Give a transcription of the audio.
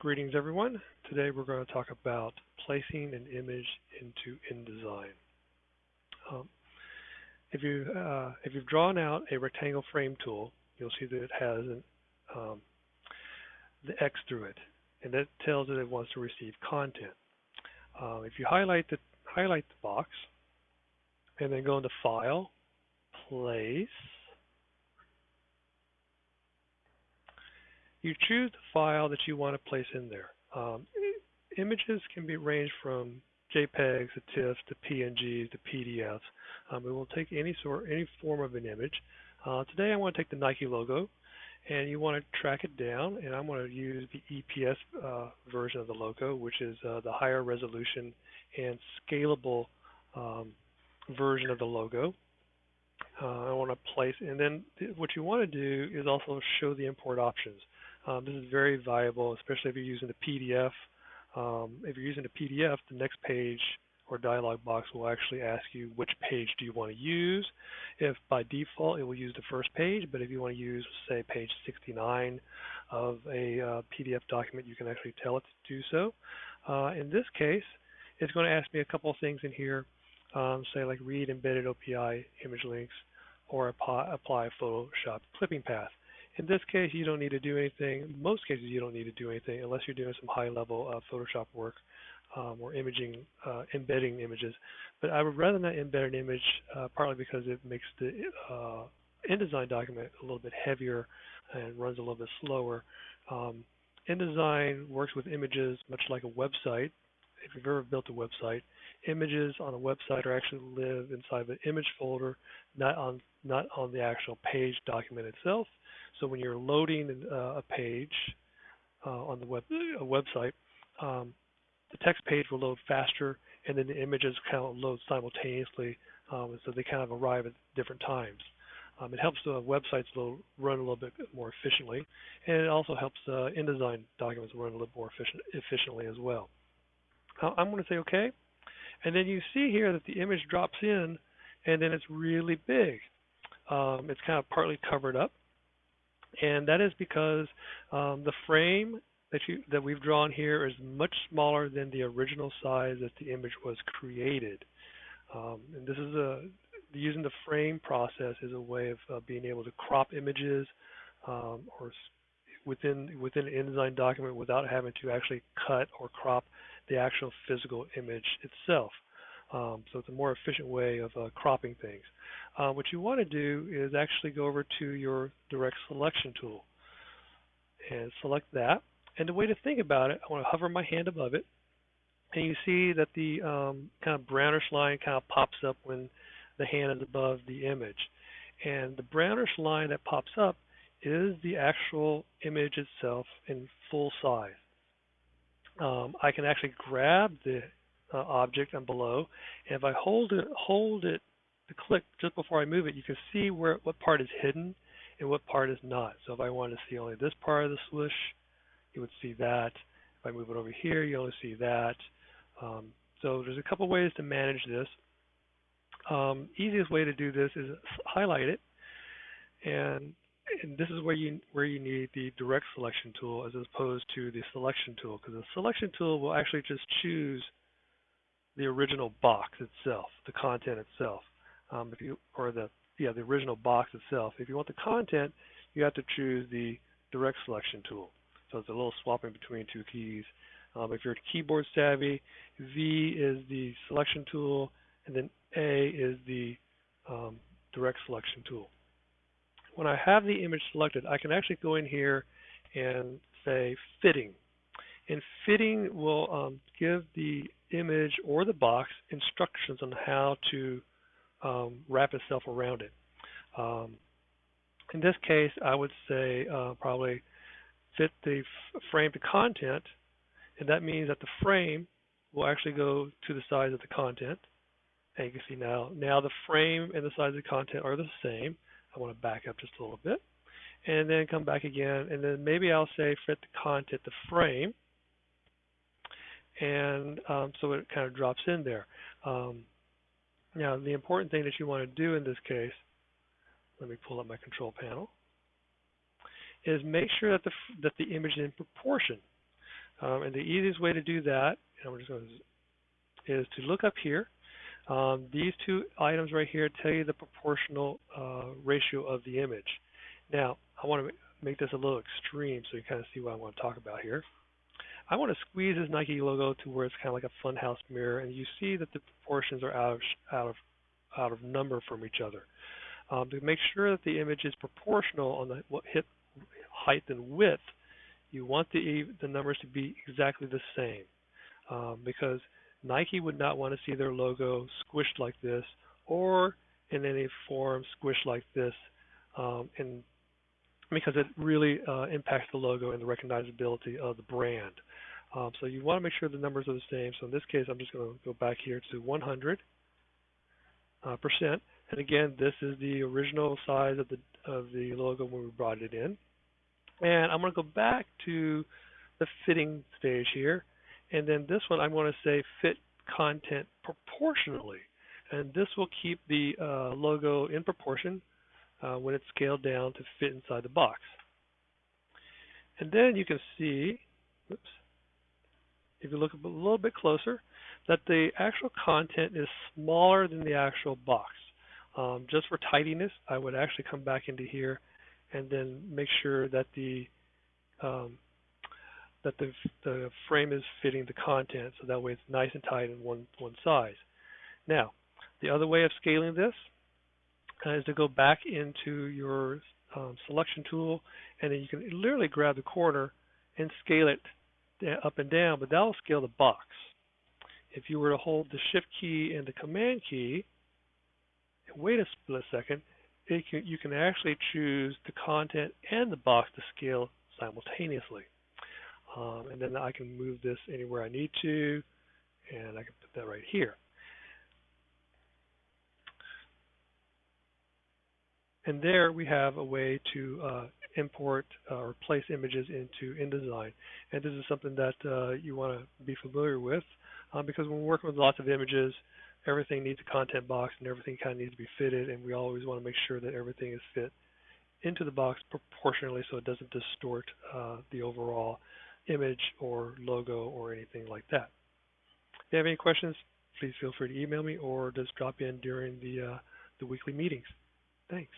Greetings, everyone. Today we're going to talk about placing an image into InDesign. Um, if you've drawn out a rectangle frame tool, you'll see that it has um, the X through it, and that tells it wants to receive content. If you highlight the box and then go into File, Place, you choose the file that you want to place in there. Images can be ranged from JPEGs to TIFFs to PNGs to PDFs. It will take any form of an image. Today I want to take the Nike logo, and you want to track it down, and I'm going to use the EPS version of the logo, which is the higher resolution and scalable version of the logo. I want to place, and then what you want to do is also show the import options. This is very valuable, especially if you're using the PDF. If you're using the PDF, the next page or dialog box will actually ask you which page do you want to use. If by default it will use the first page, but if you want to use, say, page 69 of a PDF document, you can actually tell it to do so. In this case, it's going to ask me a couple of things in here, say like read embedded OPI image links or apply Photoshop clipping path. In this case, you don't need to do anything. In most cases, you don't need to do anything unless you're doing some high-level Photoshop work or embedding images. But I would rather not embed an image, partly because it makes the InDesign document a little bit heavier and runs a little bit slower. InDesign works with images much like a website. If you've ever built a website, images on a website are actually live inside the image folder, not on the actual page document itself. So when you're loading a page on the website, the text page will load faster, and then the images kind of load simultaneously, so they kind of arrive at different times. It helps the websites run a little bit more efficiently, and it also helps InDesign documents run a little more efficiently as well. I'm going to say OK, and then you see here that the image drops in, and then it's really big. It's kind of partly covered up. And that is because the frame that we've drawn here is much smaller than the original size that the image was created. And this is using the frame process is a way of being able to crop images or within an InDesign document without having to actually cut or crop the actual physical image itself. So it's a more efficient way of cropping things. What you want to do is actually go over to your direct selection tool and select that. And the way to think about it, I want to hover my hand above it, and you see that the kind of brownish line kind of pops up when the hand is above the image. And the brownish line that pops up is the actual image itself in full size. I can actually grab the object and below, and if I hold it to click just before I move it, you can see what part is hidden and what part is not. So if I wanted to see only this part of the swoosh, you would see that. If I move it over here, you only see that. So there's a couple ways to manage this. Easiest way to do this is highlight it, and this is where you need the direct selection tool as opposed to the selection tool, because the selection tool will actually just choose the original box itself, the content itself, the original box itself. If you want the content, you have to choose the direct selection tool. So it's a little swapping between two keys. If you're keyboard savvy, V is the selection tool, and then A is the direct selection tool. When I have the image selected, I can actually go in here and say fitting. And fitting will give the image or the box instructions on how to wrap itself around it. In this case, I would say probably fit the frame to content, and that means that the frame will actually go to the size of the content. And you can see now the frame and the size of the content are the same. I want to back up just a little bit, and then come back again, and then maybe I'll say fit the content to frame, and so it kind of drops in there. Now, the important thing that you want to do in this case, let me pull up my control panel, is make sure that the image is in proportion. And the easiest way to do that, and I'm just going to, is to look up here. These two items right here tell you the proportional ratio of the image. Now, I want to make this a little extreme so you kind of see what I want to talk about here. I want to squeeze this Nike logo to where it's kind of like a funhouse mirror, and you see that the proportions are out of number from each other. To make sure that the image is proportional on the hip height and width, you want the numbers to be exactly the same, because Nike would not want to see their logo squished like this or in any form squished like this, and because it really impacts the logo and the recognizability of the brand. So you want to make sure the numbers are the same. So in this case, I'm just going to go back here to 100%. And again, this is the original size of the logo when we brought it in. And I'm going to go back to the fitting stage here. And then this one, I'm going to say fit content proportionally. And this will keep the logo in proportion when it's scaled down to fit inside the box. And then you can see, oops, if you look a little bit closer, that the actual content is smaller than the actual box. Just for tidiness, I would actually come back into here and then make sure that the frame is fitting the content, so that way it's nice and tight in one size. Now, the other way of scaling this is to go back into your selection tool, and then you can literally grab the corner and scale it up and down, but that will scale the box. If you were to hold the Shift key and the Command key, and wait a split second, you can actually choose the content and the box to scale simultaneously. And then I can move this anywhere I need to, and I can put that right here. And there we have a way to import or place images into InDesign. And this is something that you want to be familiar with, because when we're working with lots of images, everything needs a content box and everything kind of needs to be fitted, and we always want to make sure that everything is fit into the box proportionally so it doesn't distort the overall image or logo or anything like that. If you have any questions, please feel free to email me or just drop in during the weekly meetings. Thanks.